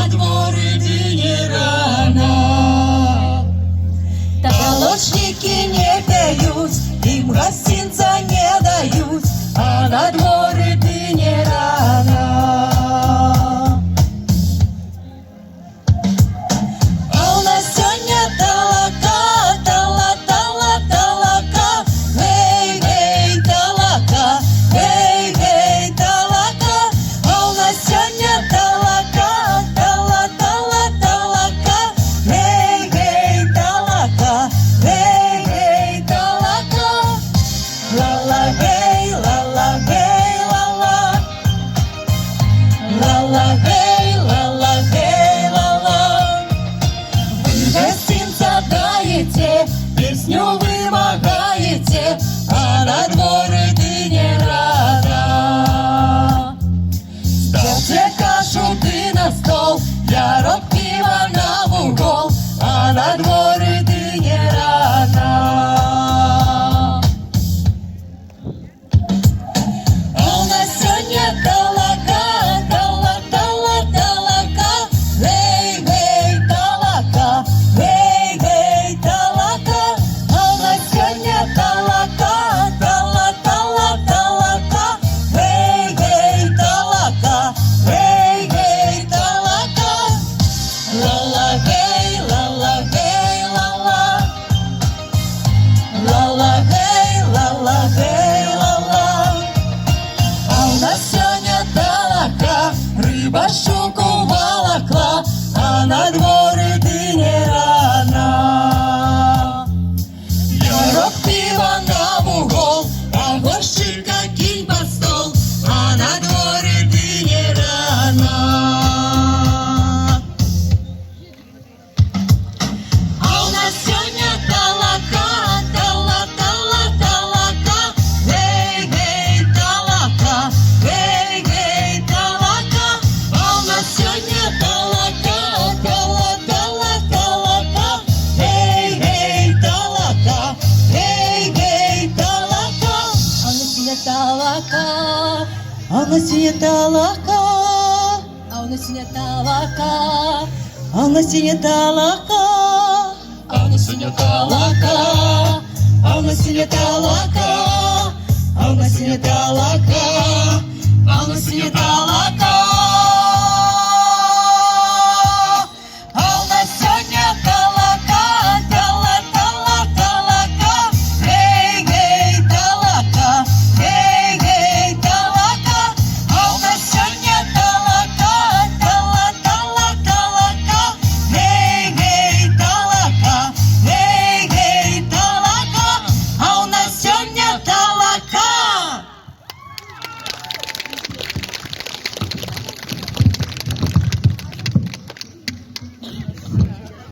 на дворе день рано. Молочники не пьют, им гостинца не дают, а на дворе день рано. А у нас сегодня толока, эй, эй, толока, эй, эй, толока. А у нас сегодня толока, эй, эй, толока, эй, эй, толока. Ла-ла, эй, ла-ла, эй, ла-ла. Ла-ла, эй, ла-ла, эй, ла-ла. Вы гостинца даете, песню вымогаете, а на дворе день рано. Ставьте кашу ты на стол, ярок пива на угол, а на дворе день рано. А у нас сегодня толока, эй, эй, толока, эй, эй, толока. А у нас сегодня толока, эй, эй, толока, эй, эй, толока. Ла-ла, эй, ла-ла, эй, ла-ла. Ла-ла, эй, ла-ла, эй, ла-ла. А у нас сегодня толока, рыба щуку волокла, а на дворе день рано. Ярок пива на угол, а горщика кинь под стол, а на дворе день рано. А у нас сегодня толока, эй, эй, толока, эй, эй, толока. А у нас сегодня толока, эй, эй, толока, эй, эй, толока. А у нас сегодня толока, а у нас сегодня толока, а у нас сегодня толока, а у нас сегодня толока. А у нас сегодня толока, а у нас сегодня толока, а у нас сегодня толока, а у нас сегодня толока.